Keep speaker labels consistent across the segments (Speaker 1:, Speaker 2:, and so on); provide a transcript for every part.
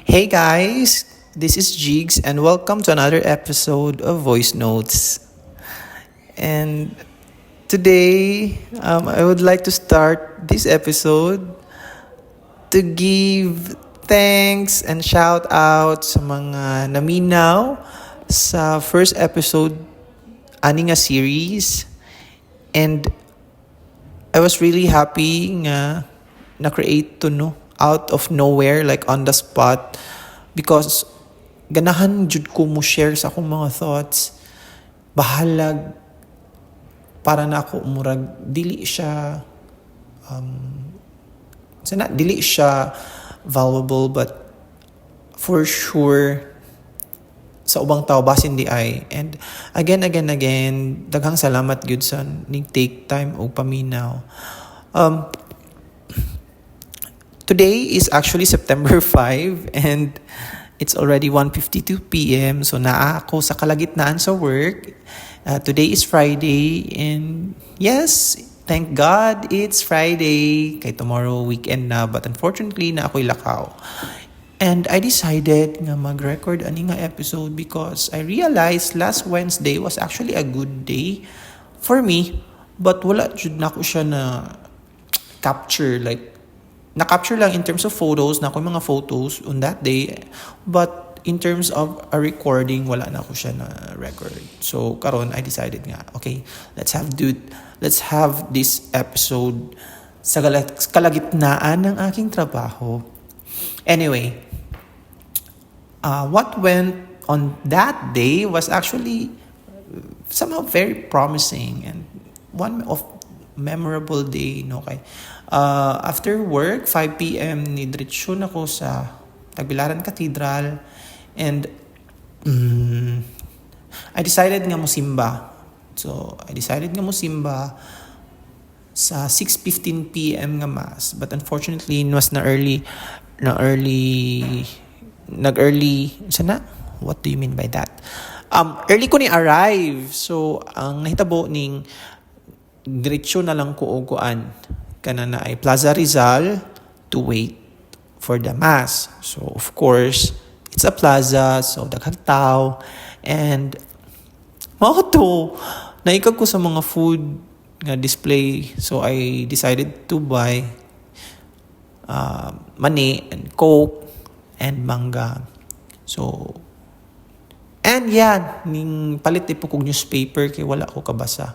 Speaker 1: Hey guys, this is Jigs and welcome to another episode of Voice Notes. And today, I would like to start this episode to give thanks and shout out sa mga naminaw sa first episode ani nga series. And I was really happy nga na-create to no out of nowhere, like on the spot, because ganahan jud ko mo share sa akong mga thoughts. Bahalag para na ako murag dili siya dili siya valuable, but for sure sa ubang tao basin di ay. And again daghang salamat gyud sa ning take time o paminaw. Today is actually September 5 and it's already 1:52 p.m. So naa ako sa kalagitnaan sa work. Today is Friday and yes, thank God it's Friday. Kay tomorrow weekend na, but unfortunately na ako'y lakaw. And I decided nga mag-record ani nga episode because I realized last Wednesday was actually a good day for me, but wala jud na ko siya na capture, like na-capture lang in terms of photos, na ako mga photos on that day. But in terms of a recording, wala na ako siya na record. So, karon I decided nga, okay, let's have this episode sa kalagitnaan ng aking trabaho. Anyway, what went on that day was actually somehow very promising and one of memorable day, no? Okay. After work, 5 p.m. nidretsyon ako sa Tagbilaran Cathedral and I decided nga mo simba. So, I decided nga mo simba sa 6:15 p.m. nga mass. But unfortunately, it was nag-early, sana? What do you mean by that? Early ko ni arrive. So, ang nahitabo ning diretsyo na lang ko oguan kanana ay Plaza Rizal to wait for the mass. So of course, it's a plaza, so daghang tao, and mao to naikag ko sa mga food nga display. So I decided to buy mani and coke and mangga. So and yeah, ning palit po kog newspaper kay wala ko kabasa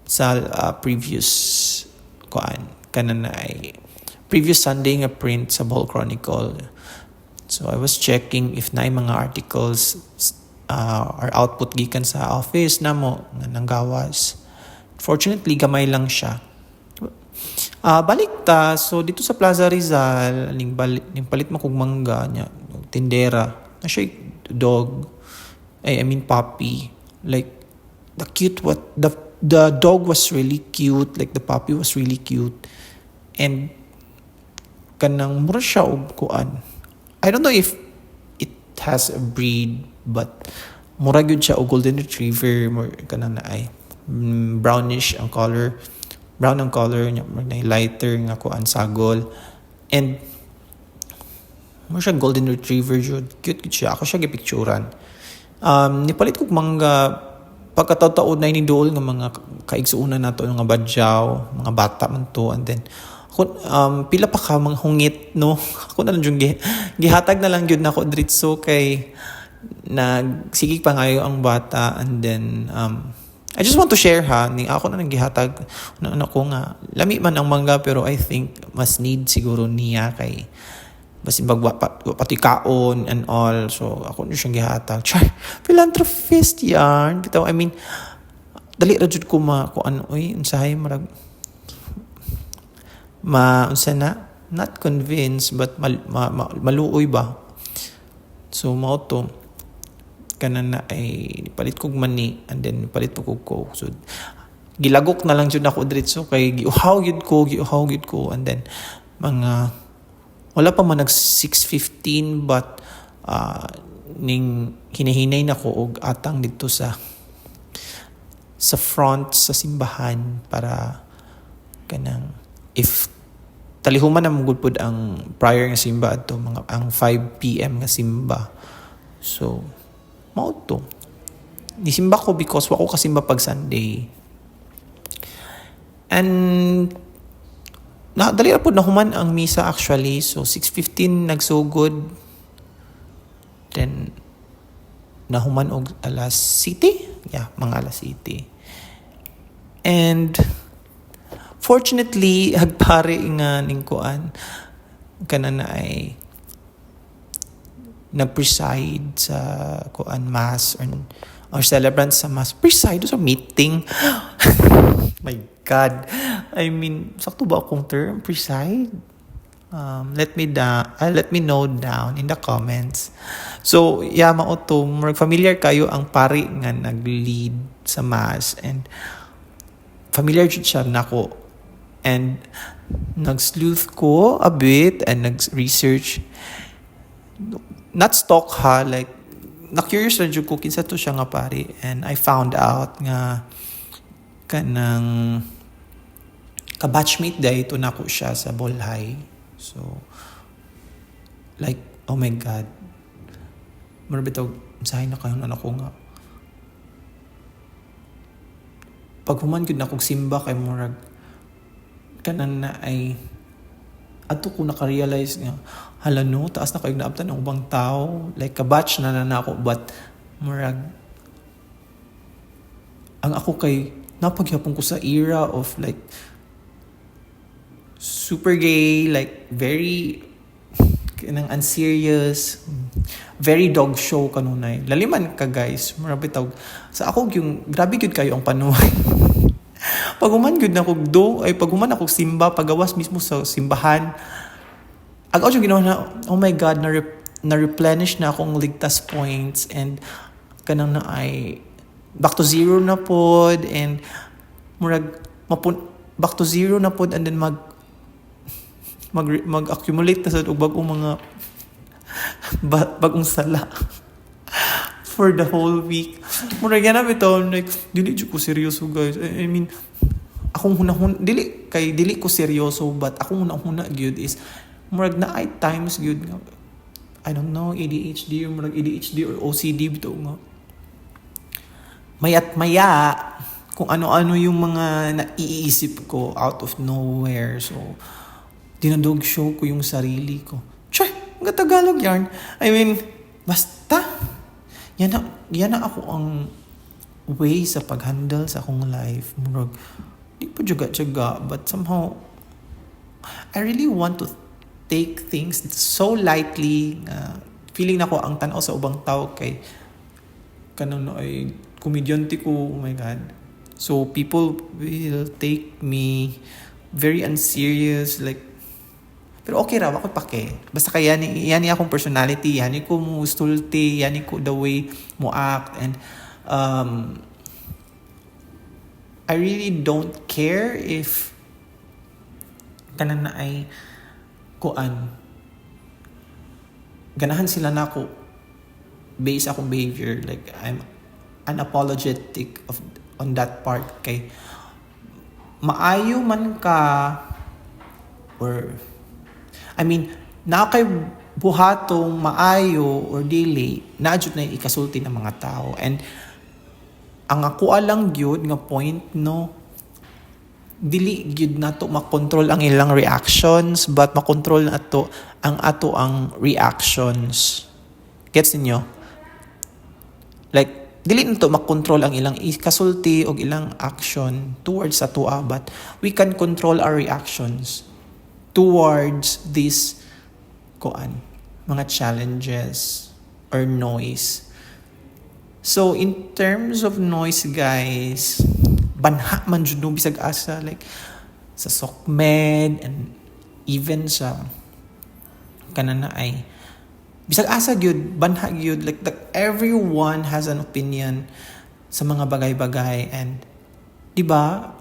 Speaker 1: sa previous previous Sunday nga print sa Bohol Chronicle. So I was checking if na mga articles or output gikan sa office namo nga nanggawas. Fortunately gamay lang siya. Balik ta, so dito sa Plaza Rizal ning palit makog mangga nya tindera na siya dog, I mean puppy, like the dog was really cute, like the puppy was really cute. And kanang mura siya og kuan. I don't know if it has a breed, but mura gyud siya og golden retriever, more kanang na ay brownish ang color. Brown ang color niya, may lighter nga kuan sagol. And mura siya golden retriever jud. Cute gid siya. Ako siya gipicturan. Nipalit kog mangga pagkataon na inidool ng mga kaigsuunan nato nga badyaw, mga bata man to, and then pila pa ka mga hungit, no? Ako na lang yung gihatag na lang yun na ako dritso kay nagsigig pa ngayon ang bata, and then I just want to share ako na nang gihatag na ako nga lami man ang mangga, pero I think mas need siguro niya kay basin pati kaon and all. So ako na siyang gihatag. Philanthropist yan bitaw. I mean, dali ra jud ko kung ano unsahay marag unsa na, not convinced, but maluoy ba. So mao to kanan na ay palit kog mani, and then palit po kog coke. So gilagok na lang jud ako dritso kay giuhaw gid ko, and then mga wala pa man nag 6:15, but ning hinahinay na ko og atang dito sa front sa simbahan para kanang if talihuman na mugod pod ang prior nga simba ato mga ang 5 PM nga simba. So mao to. Nisimba ko because wako kasimba pag Sunday. And dali na po nahuman ang misa actually. So 6:15 nagsugod. Then nahuman og alas 7. Yeah, mga alas 7. And fortunately, hagpare nga ning kuan kana na ay nag-preside sa kuan mass or celebrant sa mass. Preside sa meeting. My God. I mean, sakto ba akong term? Preside? Let me know down in the comments. So, yeah, mauto. Familiar kayo ang pari nga nag-lead sa mass. And familiar jud siya nako. And nag-sleuth ko a bit and nag-research. Not stalk ha, like, na-curious na jud ko kinsa to siya nga pari. And I found out nga kanang ka-batchmate day to nako siya sa Bolhay. So, like, oh my God. Marabitaw, sahay na kayo na ako nga. Pag human yun na kong simba kay Murag, kanan na ay, ato ko nakarealize nga, hala no, taas na kayo naabtan ng ubang tao. Like, kabatch na ako, but Murag, ang ako kay, napaghapon ko sa era of like, super gay, like very kanang unserious, very dog show kanunay. Laliman ka guys, marabi tawag. Sa ako yung grabe gyud kayo ang panuhay. Pag human gyud na kog pag human ako simba, pagawas mismo sa simbahan. Agaw yung ginawa na, oh my God, na-replenish na akong ligtas points and kanang na ay back to zero na pod and murag back to zero na pod and then mag-accumulate na sa bagong mga bagong sala for the whole week. Murag yan na bitaw, like, dili ko seryoso guys. I mean, akong dili ko seryoso, but akong hunahuna gyud is, murag na ay times gyud nga, I don't know, ADHD or murag ADHD or OCD bitaw nga. Maya't maya, kung ano-ano yung mga naiisip ko out of nowhere. So, dinadog show ko yung sarili ko. Try, mga Tagalog yarn. I mean, basta. Yan na ako ang way sa pag-handle sa akong life. Murag, di po jaga-jaga. But somehow, I really want to take things so lightly. Feeling na ko ang tanaw sa ubang tao kay kanang no ay komedyante ko. Oh my God. So, people will take me very unserious. Like, pero okay raw, ako pake. Basta kaya yan akong personality, yan ko mo stulti, yan ko the way mo act. And I really don't care if kanan na ay kuan. Ganahan sila na ako based akong behavior. Like, I'm unapologetic on that part. Kay maayo man ka or I mean, na kay buhatong maayo or dili, naadjud na ikasulti ng mga tao. And ang ako alang gyud nga point, no, dili gyud nato makontrol ang ilang reactions, but makontrol nato ang reactions. Gets niyo? Like, dili nato makontrol ang ilang ikasulti o ilang action towards ato, but we can control our reactions towards this mga challenges or noise. So in terms of noise guys, banha man jud no bisag asa, like sa SOCMED and even sa kanana ay bisag asa gyud, banha gyud, like everyone has an opinion sa mga bagay-bagay. And di ba,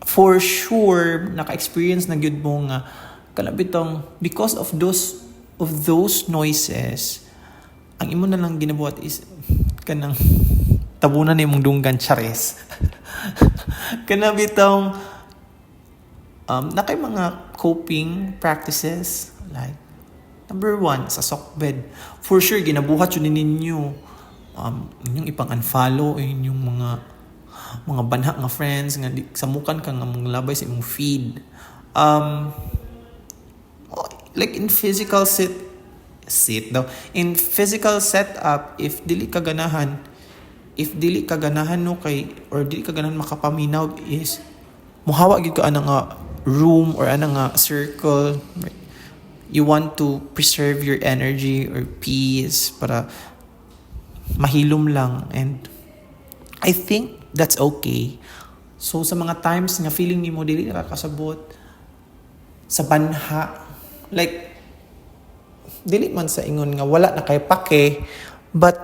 Speaker 1: for sure naka-experience na gyud mo nga kalabitong because of those noises, ang imo na lang ginabuhat is kanang tabunan na imong dunggan, chares. Kanabitong Na kay mga coping practices like number 1 sa sockbed. For sure ginabuhat yun ninyo. Inyong ipang unfollow inyong mga banha nga friends nga samukan ka nga mong labay sa imong feed. Like in physical in physical setup, if dili ka ganahan no kay or dili ka ganahan makapaminaw is muhawa gyud ka ana nga room or ana nga circle. You want to preserve your energy or peace para mahilom lang, and I think that's okay. So sa mga times nga feeling nimo dili ka kasabot sa banha, like dili man sa ingon nga wala na kay pake, but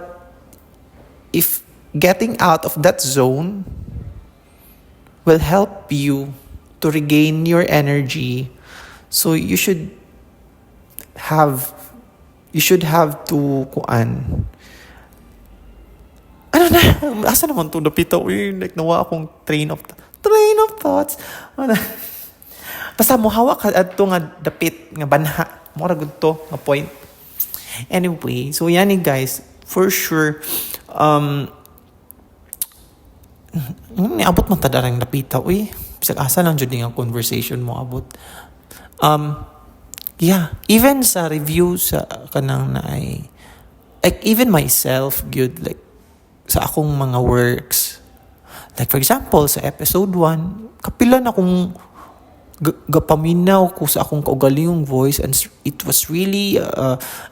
Speaker 1: if getting out of that zone will help you to regain your energy, so you should have to kuan. Ano na? Asa naman to napita? Uy, like nawa akong train of thoughts. Basta mo hawak ka adto nga dapit nga banha. Mura gud to nga point. Anyway, so yan guys, for sure abot man ta darang napita. Uy, bisag asa lang jud nga conversation mo abot. Yeah, even sa review sa kanang naay, like even myself good, like sa akong mga works, like for example sa episode 1 kapila na akong gapaminaw ko sa akong kaugalingong voice, and it was really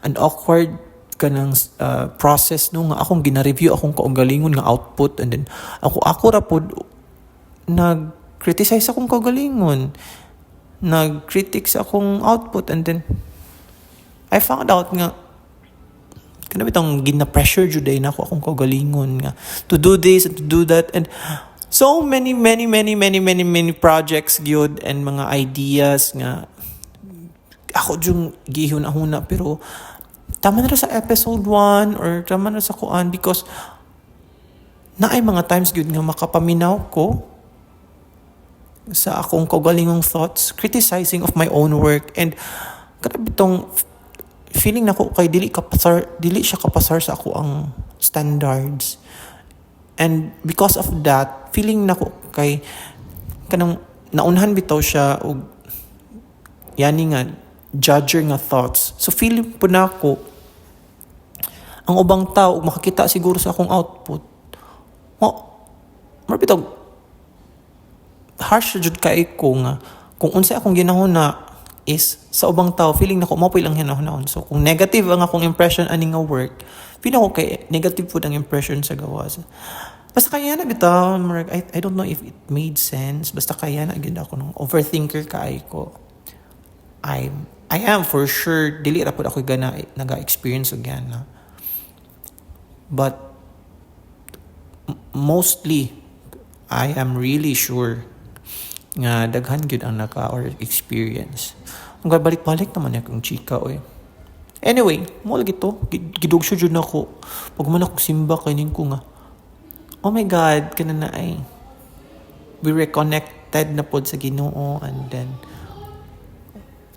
Speaker 1: an awkward kanang process no nga akong gina-review akong kaugalingon nga output, and then ako ra pod nag-criticize akong kaugalingon, nag-critic sa akong output, and then I found out nga kana bitang gina-pressure jud na ako akong kaugalingon nga to do this and to do that, and so many projects gyud and mga ideas nga ako jung gihuna-huna, pero tama na sa episode 1 or tama na sa kuan, because naay mga times gyud nga makapaminaw ko sa akong kaugalingong thoughts, criticizing of my own work, and kada bitong feeling nako kay dili siya kapasar sa ako ang standards, and because of that feeling nako kay kanang naunhan bitaw siya og yani nga judger nga thoughts. So feeling po nako ang ubang tao makakita siguro sa akong output marbitaw harsh jud kay ko nga kung unsa akong ginahuna is sa ubang tao feeling nako mao lang hinahunahon. So kung negative ang akong impression ani nga work, feeling ko kay negative pud ang impression sa gawas. Basta kaya na bitaw, I don't know if it made sense. Basta kaya na gyud ako nung overthinker kay ko. I am for sure dili ra pud ako naga-experience og yan. But mostly I am really sure nga daghan gyud ang or experience. Ang balik-balik naman akong chika oy. Anyway, mo lagi to gidugsyo jud nako. Pag man ako simba kanin ko nga, oh my God, kana na ay we reconnected na pod sa Ginoo, and then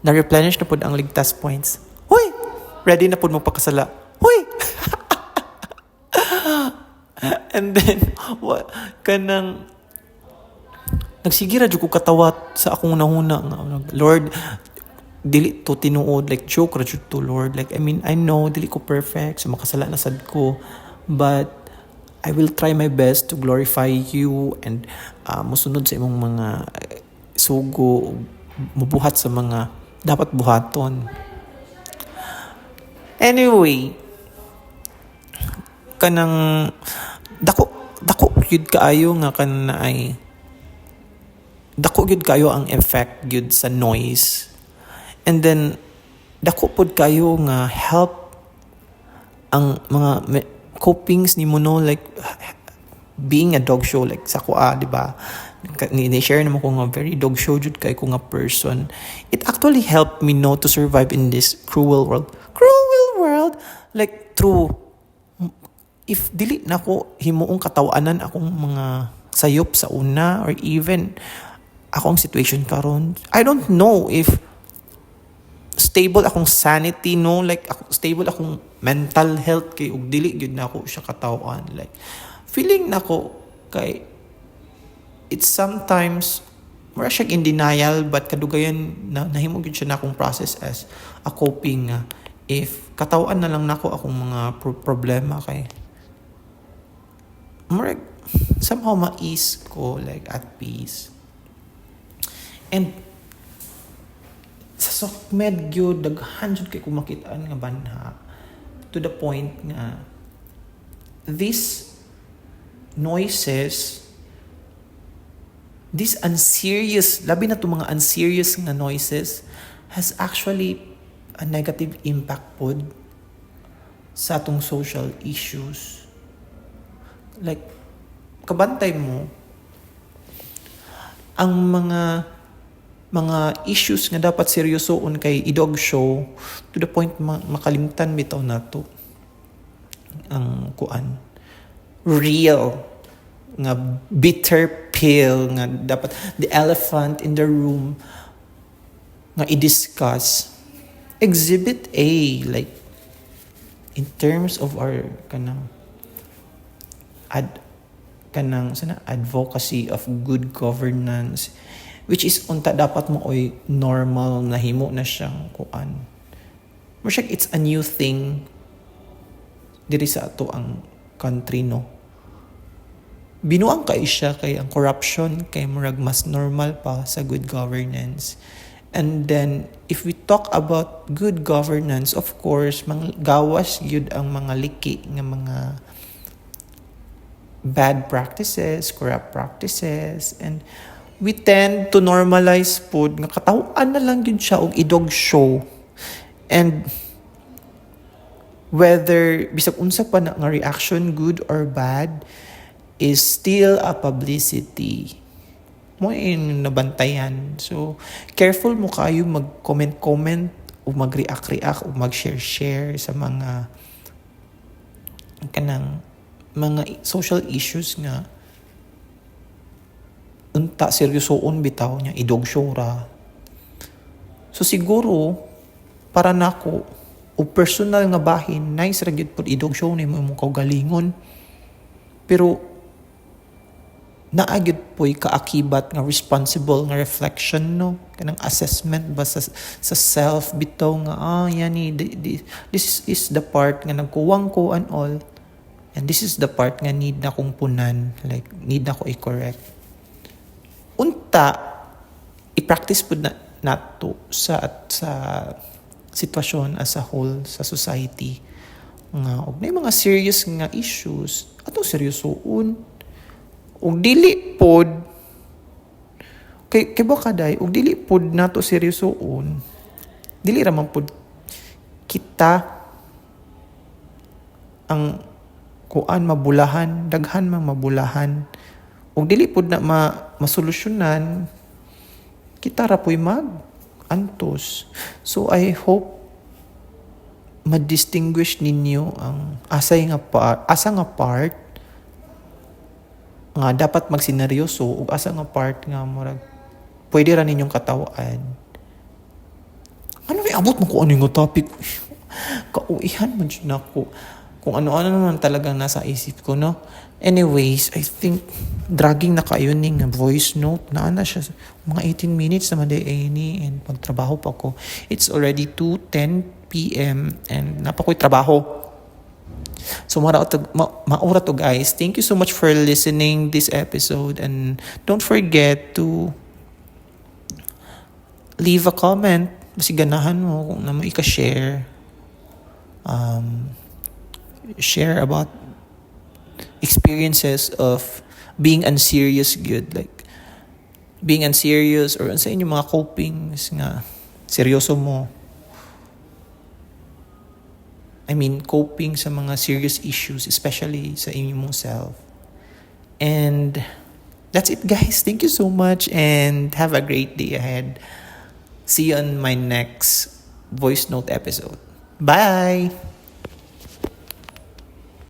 Speaker 1: na-replenish na pod ang ligtas points. Hoy! Ready na pod magpakasala. Hoy! And then kanang nagsigira jud ko katawat sa akong nahuna nga, Lord, dili to tinuod, like joke ra jud to, Lord, like I mean I know dili ko perfect, so makasala na sad ko, but I will try my best to glorify you and musunod sa imong mga sugo, mubuhat sa mga dapat buhaton. Anyway, kanang dako gyud kaayo nga kana ay dako gyud kayo ang effect gyud sa noise, and then dako pod kayo nga help ang mga copings ni mo no, like being a dog show, like sa kuha, di ba, ni-share naman ko nga very dog show jud kay ko nga person. It actually helped me know to survive in this cruel world, like through if dili na ko himuong katawanan akong mga sayop sa una, or even ako ang situation karon. I don't know if stable akong sanity, no, like stable akong mental health, kay ug dili gyud na ako siya katawan, like feeling nako kay it's sometimes mura siya in denial, but kadugayan na nahimo gyud siya na akong process as a coping nga if katawan na lang nako akong mga problema, kay mura somehow ma-ease ko, like at peace. And sa SOCMED gyud daghan jud kay kumakitaan nga banha, to the point nga these noises, this unserious, labi na to mga unserious nga noises, has actually a negative impact pod sa atong social issues. Like, kabantay mo, ang mga issues nga dapat seryosoon kay idog show, to the point makalimtan bitaw na to ang kuan real nga bitter pill nga dapat the elephant in the room nga i-discuss. Exhibit A, like in terms of our kanang advocacy of good governance, which is unta dapat mo oy normal na himo na siyang kuan. Murag it's a new thing diri sa ato ang country, no. Binuang kay siya kay ang corruption kay murag mas normal pa sa good governance. And then if we talk about good governance, of course gawas gyud ang mga liki nga mga bad practices, corrupt practices, and we tend to normalize food nga katawan na lang yun siya og idog show. And whether bisag unsa pa na nga reaction, good or bad, is still a publicity. Mo in nabantayan. So careful mo kayo mag-comment o mag-react o mag-share sa mga kanang mga social issues nga unta seryosoon bitaw niya idog show ra. So siguro para nako o personal nga bahin, nice ra gyud pud idog show ni mo imong kaugalingon, pero naagid po'y kaakibat nga responsible nga reflection, no, kanang assessment ba sa self bitaw nga yani this is the part nga nagkuwang ko and all, and this is the part nga need na kong punan, like need na ko i-correct. Unta i-practice pud na nato sa sitwasyon as a whole sa society nga og may mga serious nga issues atong seryosoon og dili pod kay ba kaday og dili pod nato seryosoon, dili ra man pod kita ang kuan mabulahan, daghan mang mabulahan, og dili pod na masolusyonan, kita ra po'y antos. So I hope ma-distinguish ninyo ang asa nga part nga dapat magsineryoso ug asa nga part nga murag pwede ra ninyong katawaan. Ano ni abot mo ko ano yung topic? Kauihan man siya nako. Kung ano-ano naman talagang nasa isip ko, no? Anyways, I think dragging na kayo ning voice note na siya mga 18 minutes na maday ni, and pagtrabaho pa ko. It's already 2:10 p.m. and napakoy trabaho. So maura to guys. Thank you so much for listening this episode, and don't forget to leave a comment. Basi ganahan mo kung naman ika-share. Share about experiences of being unserious good, like being unserious or sa inyong mga copings nga seryoso mo. I mean, coping sa mga serious issues, especially sa inyong self. And that's it, guys. Thank you so much and have a great day ahead. See you on my next voice note episode. Bye!